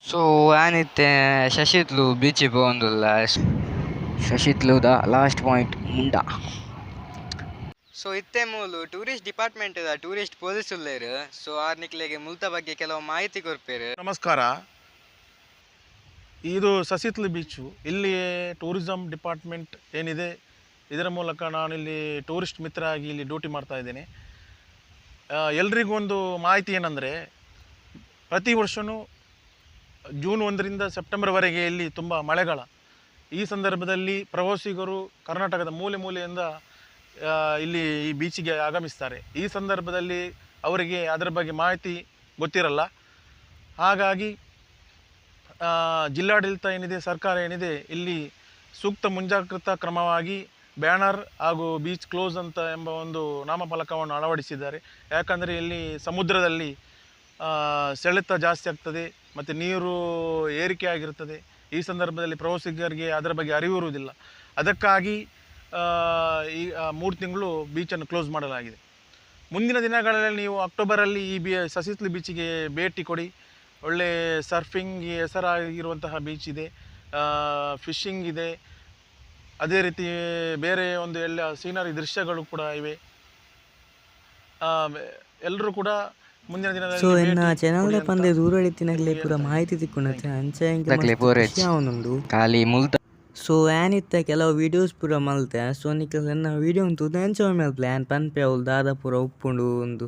So ಆನಿತ್ತೆ ಶಶಿತ್ಲು ಬೀಚಿಗೆ ಪೋಂದುಲ್ಲ. ಶಶಿತ್ಲುದ ಲಾಸ್ಟ್ ಪಾಯಿಂಟ್ ಮುಂಡ. ಸೊ ಇತ್ತೆ ಮೂಲು ಟೂರಿಸ್ಟ್ ಡಿಪಾರ್ಟ್ಮೆಂಟ್ ಟೂರಿಸ್ಟ್ ಪೊಲೀಸ್ ಉಳ್ಳೇರು. ಸೊ ಆರ್ನಿಕ್ಲೆಗೆ ಮುಲ್ತ ಬಗ್ಗೆ ಕೆಲವು ಮಾಹಿತಿ ಕೊರ್ಪೇರು. ನಮಸ್ಕಾರ. ಇದು ಸಸಿತ್ಲು ಬೀಚು. ಇಲ್ಲಿ ಟೂರಿಸಂ ಡಿಪಾರ್ಟ್ಮೆಂಟ್ ಏನಿದೆ ಇದರ ಮೂಲಕ ನಾನಿಲ್ಲಿ ಟೂರಿಸ್ಟ್ ಮಿತ್ರ ಆಗಿ ಇಲ್ಲಿ ಡ್ಯೂಟಿ ಮಾಡ್ತಾ ಇದ್ದೇನೆ. ಎಲ್ರಿಗೂ ಒಂದು ಮಾಹಿತಿ ಏನಂದರೆ, ಪ್ರತಿ ವರ್ಷವೂ ಜೂನ್ 1ರಿಂದ ಸೆಪ್ಟೆಂಬರ್ವರೆಗೆ ಇಲ್ಲಿ ತುಂಬ ಮಳೆಗಾಲ. ಈ ಸಂದರ್ಭದಲ್ಲಿ ಪ್ರವಾಸಿಗರು ಕರ್ನಾಟಕದ ಮೂಲೆ ಮೂಲೆಯಿಂದ ಇಲ್ಲಿ ಈ ಬೀಚಿಗೆ ಆಗಮಿಸ್ತಾರೆ. ಈ ಸಂದರ್ಭದಲ್ಲಿ ಅವರಿಗೆ ಅದರ ಬಗ್ಗೆ ಮಾಹಿತಿ ಗೊತ್ತಿರಲ್ಲ. ಹಾಗಾಗಿ ಜಿಲ್ಲಾಡಳಿತ ಏನಿದೆ, ಸರ್ಕಾರ ಏನಿದೆ, ಇಲ್ಲಿ ಸೂಕ್ತ ಮುಂಜಾಗ್ರತಾ ಕ್ರಮವಾಗಿ ಬ್ಯಾನರ್ ಹಾಗೂ ಬೀಚ್ ಕ್ಲೋಸ್ ಅಂತ ಎಂಬ ಒಂದು ನಾಮಫಲಕವನ್ನು ಅಳವಡಿಸಿದ್ದಾರೆ. ಯಾಕಂದರೆ ಇಲ್ಲಿ ಸಮುದ್ರದಲ್ಲಿ ಸೆಳೆತ ಜಾಸ್ತಿ ಆಗ್ತದೆ ಮತ್ತು ನೀರು ಏರಿಕೆ ಆಗಿರ್ತದೆ. ಈ ಸಂದರ್ಭದಲ್ಲಿ ಪ್ರವಾಸಿಗರಿಗೆ ಅದರ ಬಗ್ಗೆ ಅರಿವು ಇರುವುದಿಲ್ಲ. ಅದಕ್ಕಾಗಿ ಈ 3 ತಿಂಗಳು ಬೀಚನ್ನು ಕ್ಲೋಸ್ ಮಾಡಲಾಗಿದೆ. ಮುಂದಿನ ದಿನಗಳಲ್ಲಿ ನೀವು ಅಕ್ಟೋಬರಲ್ಲಿ ಈ ಸಸಿತ್ಲು ಬೀಚಿಗೆ ಭೇಟಿ ಕೊಡಿ. ಒಳ್ಳೆ ಸರ್ಫಿಂಗ್ಗೆ ಹೆಸರಾಗಿರುವಂತಹ ಬೀಚ್ ಇದೆ, ಫಿಶಿಂಗ್ ಇದೆ, ಅದೇ ರೀತಿ ಬೇರೆ ಒಂದು ಎಲ್ಲ ಸೀನರಿ ದೃಶ್ಯಗಳು ಕೂಡ ಇವೆ. ಎಲ್ಲರೂ ಕೂಡ ಮುಂದಿನ ದಿನದಲ್ಲಿ ಸೊ ಎನ್ನ ಚಾನಲ್ ಪಂದೆ ದೂರಳಿತಿನಗಲೇ ಪೂರ ಮಾಹಿತಿ ತಿಕ್ಕೊಂಡತೆ ಅಂಚೆಂಗೆ ಖಾಲಿ ಮುಲ್ತ. ಸೊ ಏನಿತ್ತ ಕೆಲವು ವೀಡಿಯೋಸ್ ಪೂರ ಮಲ್ತೆ. ಸೊ ನಿಕ್ಕ ನನ್ನ ವೀಡಿಯೋ ಉಂಟು ಎಂಚ ಮೇಲೆ ಪ್ಲ್ಯಾನ್ ಪನ್ಪೆ ಅವಳು ದಾದ ಪೂರ ಉಪ್ಪುಂಡು ಒಂದು.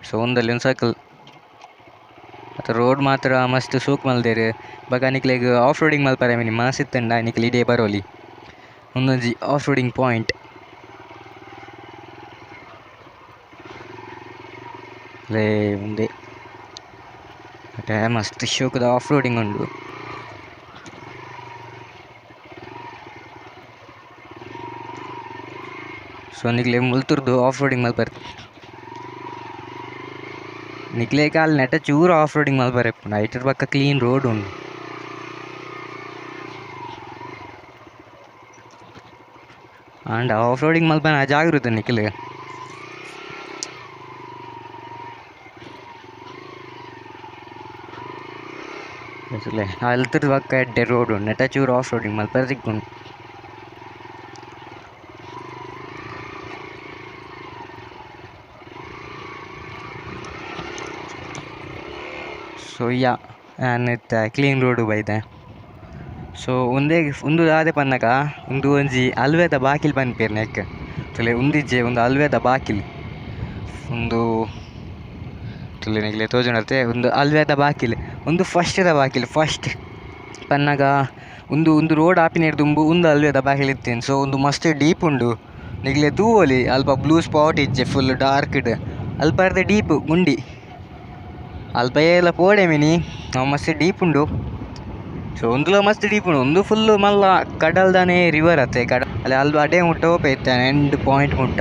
ಸೊ ಒಂದಲ್ಲಿ ಒಂದು ಸರ್ಕಲ್ ಮತ್ತು ರೋಡ್ ಮಾತ್ರ ಮಸ್ತ್ ಸೂಕ್ ಮಲ್ದೇರು. ಬಗ ನಿಕ್ಲೆಗ್ ಆಫ್ ರೋಡಿಂಗ್ ಮಲ್ಪಾರೆ ಮಿನಿ ಮಾಸಿತ್ತಂಡ ನಿಕ್ಲಿ ಇಡೇ ಬರೋಲಿ ಒಂದೊಂಜಿ ಆಫ್ ರೋಡಿಂಗ್ ಪಾಯಿಂಟ್ ಲೇ ಒಂದೇ ಮತ್ತೆ ಮಸ್ತ್ ಶೋಕದ ಆಫ್ ರೋಡಿಂಗ್ ಉಂಡು. ಸೊ ನಿಕ್ಲೆ ಮುಲ್ತುರ್ದು ಆಫ್ ರೋಡಿಂಗ್ ಮಲ್ಪಾರೆ ನಿಕ್ಲೆ ಕಾಲ್ ನೆಟ ಚೂರು ಆಫ್ ರೋಡಿಂಗ್ ಮಲ್ಪಾರೆ ಐಟರ್ ಪಕ್ಕ ಕ್ಲೀನ್ ರೋಡ್ ಉಂಡು. ಆಂಡ ಆಫ್ ರೋಡಿಂಗ್ ಮಲ್ಪನ ಜಾಗೃತ ನಿಕ್ಲೆ ಅಲ್ತದ ಪಕ್ಕ ಎಡ್ಡೆ ರೋಡ್ ಉಂಡು. ನೆಟ ಚೂರು ಆಫ್ ರೋಡಿಂಗ್ ಮಲ್ಪಾರೆ ಸಿಕ್ಕುಂಡು. ಸೊ ಅನ್ನತ್ತ ಕ್ಲೀನ್ ರೋಡು ಬೈದೆ. ಸೊ ಒಂದು ದಾದೆ ಪನ್ನಗ ಒಂದು ಒಂಜಿ ಅಲ್ವೆದ ಬಾಕಿಲು ಪನ್ಪೇರು ನೆಕ್ ತುಲೆ ಒಂದಿಜ್ಜೆ ಒಂದು ಅಲ್ವೆದ ಬಾಕಿಲು ಒಂದು ತುಲೆ ನಿಗ್ಲೆ ತೋಜುಂಡತೆ ಒಂದು ಅಲ್ವೆದ ಬಾಕಿಲು ಒಂದು ಫಸ್ಟ್ದ ಬಾಕಿಲು ಫಸ್ಟ್ ಪನ್ನಗ ಒಂದು ರೋಡ್ ಆಪಿನೇರು ತುಂಬು ಒಂದು ಅಲ್ವೆದ ಬಾಕಿಲು ಇತ್ತೇನು. ಸೊ ಒಂದು ಮಸ್ತ್ ಡೀಪ್ ಉಂಡು ನಿಗ್ಲೆ ತೂವೊಲಿ ಅಲ್ಪ ಬ್ಲೂ ಸ್ಪಾಟ್ ಇಜ್ಜೆ ಫುಲ್ ಡಾರ್ಕ್ಡ್ ಅಲ್ಪರ್ದ ಡೀಪ್ ಗುಂಡಿ ಅಲ್ಪ ಎಲ್ಲ ಪೋಡೆ ಮಿನಿ ನಾವು ಮಸ್ತ್ ಡೀಪ್ ಉಂಡು. ಸೊ ಒಂದುಲ ಮಸ್ತ್ ಡೀಪ್ ಉಂಡು. ಒಂದು ಫುಲ್ಲು ಮಲ್ಲ ಕಡಲ್ದಾನೆ ರಿವರ್ ಅತ್ತೆ ಅಲ್ಲಿ ಅಲ್ವ ಅಡೇ ಮುಟ್ಟ ಓಪೆ ಇತ್ತಾನೆ ಎಂಡ್ ಪಾಯಿಂಟ್ ಮುಟ್ಟ.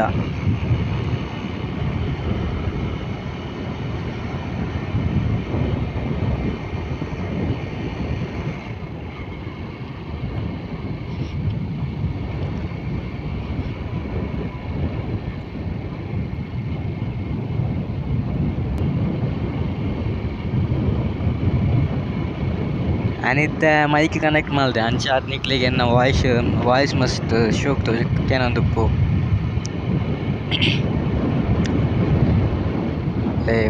ಅನಿತ್ತ ಮೈಕ್ ಕನೆಕ್ಟ್ ಮಾಡಿದೆ ಅಂಚೆ ಅದು ನಿಕ್ಲಿಗೆ ಎನ್ನ ವಾಯ್ಸ್ ಮಸ್ತ್ ಶೋಕ್ ತೋಜಕ್ಕೇನೊಂದುಪ್ಪು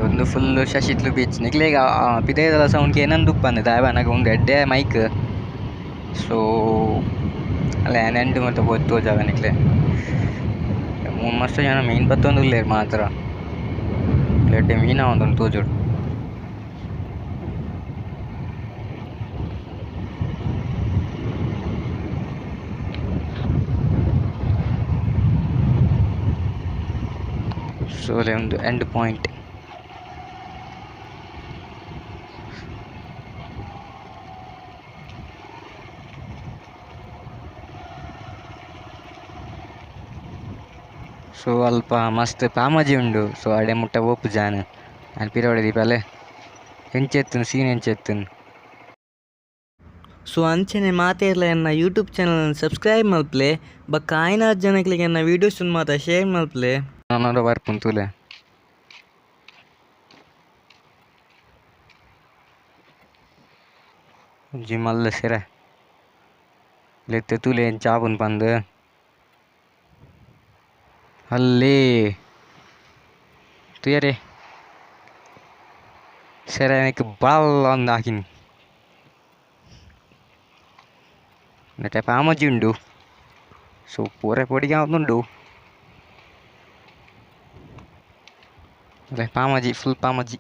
ಒಂದು ಫುಲ್ಲು ಶಶಿತ್ಲು ಬೀಚ್ ನಿಕ್ಲಿಗೆ ಪಿದೇದಲ ಸೌಂಡ್ಗೆ ಏನೊಂದುಪ್ಪ ಅಂದೆ ದಾಯಬನಾಗ ಒಂದು ಎಡ್ಡೆ ಮೈಕ್. ಸೊ ಅಲ್ಲ ನೆಂಡು ಮತ್ತು ಬೋದು ತೋಜಾಗ ನಿಕ್ಲೆ ಮಸ್ತ್ ಜನ ಮೀನು ಬತ್ತೊಂದು ಇಲ್ಲೇರು ಮಾತ್ರ ಎಡ್ಡೆ ಮೀನ ಒಂದೊಂದು ತೋಜೋಡು. ಸೊ ಅಲ್ಲೇ ಒಂದು ಎಂಡ್ ಪಾಯಿಂಟ್. ಸೊ ಅಲ್ಪ ಮಸ್ತ್ ಪಾಮಜಿ ಉಂಡು. ಸೊ ಅಡೆ ಮುಟ್ಟ ಓಪು ಜಾನ ನಾನು ಪಿರವಡೆ ದೀಪ ಅಲ್ಲೇ ಹೆಂಚೆತ್ತನು ಸೀನ್ ಹೆಂಚೆತ್ತನು. ಸೊ ಅಂಚನೆ ಮಾತೇರ್ಲ ಎನ್ನ ಯೂಟ್ಯೂಬ್ ಚಾನಲ್ ಸಬ್ಸ್ಕ್ರೈಬ್ ಮಲ್ಪ್ಲೆ ಬಕ್ಕ ಆಯ್ನಾರು ಜನಕ್ಲಿಗೆ ಎನ್ನ ವೀಡಿಯೋಸ್ ಮಾತ ಶೇರ್ ಮಲ್ಪ್ಲೆ. ನಾನು ಬರ್ಪುಂತೂಲೆ ಒಂಜಿ ಮಲ್ಲ ಸಿರೆ ಲೆತ್ತೆ ತುಲೆ ಚಾಪುನ್ ಪಂದ್ ಅಲ್ಲೇ ತುಯರೆ ಸೆರೆ ನೆಕ್ ಬಾಲ್ಲ ಒಂದು ಹಾಕಿನಿ ನೆಟ್ಟೆ ಪಾಮಜಿ ಉಂಡು. ಸೊ ಪೂರೆ ಪೊಡಿಗೆ ಉಂಡು ಅಲ್ಲೇ ಪಾಮಜಿ ಫುಲ್ ಪಾಮಜಿ.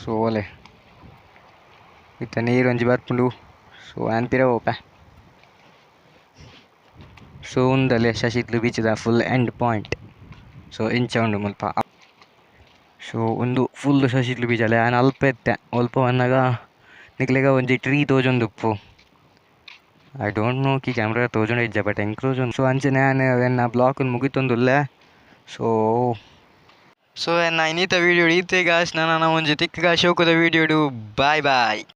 ಸೊ ಅಲೆ ಇತ್ತ ನೀರು ಒಂಜಿ ಬರ್ಪುಂಡು. ಸೊ ಆನ್ಪಿರ ಹೋಪ. ಸೊ ಉಂದಲೆ ಶಶಿತ್ಲು ಬೀಚದ ಫುಲ್ ಎಂಡ್ ಪಾಯಿಂಟ್. ಸೊ ಇಂಚ ಉಂಡು ಮುಲ್ಪ. ಸೊ ಒಂದು ಫುಲ್ ಶಶಿತ್ಲು ಬೀಚಲ್ಲಿ ನಾನು ಅಲ್ಪ ಎತ್ತೆ ಅಲ್ಪ ಬಂದಾಗ ನಿಕ್ಲೆಗ ಒಂಜಿ ಟ್ರೀ ತೋಜೊಂದುಪ್ಪು. ಐ ಡೋಂಟ್ ನೋ ಕಿ ಕ್ಯಾಮ್ರಾ ತೋಜೊಂಡು ಇಜ್ಜ ಬಟ್ ಹೆಂಗೆ ತೋಜೊಂದು. ಸೊ ಅಂಚನೆ ನಾನು ಎನ್ನ ಬ್ಲಾಕನ್ನು ಮುಗಿತೊಂದುಲ್ಲೆ. ಸೊ ಎನ್ನ ಇನ್ನಿತ ವೀಡಿಯೋ ಈತೆಗ ನಾನು ಒಂಜಿ ತಿಕ್ಕಗ ಶೋಕದ ವೀಡಿಯೋಡು ಬಾಯ್ ಬಾಯ್.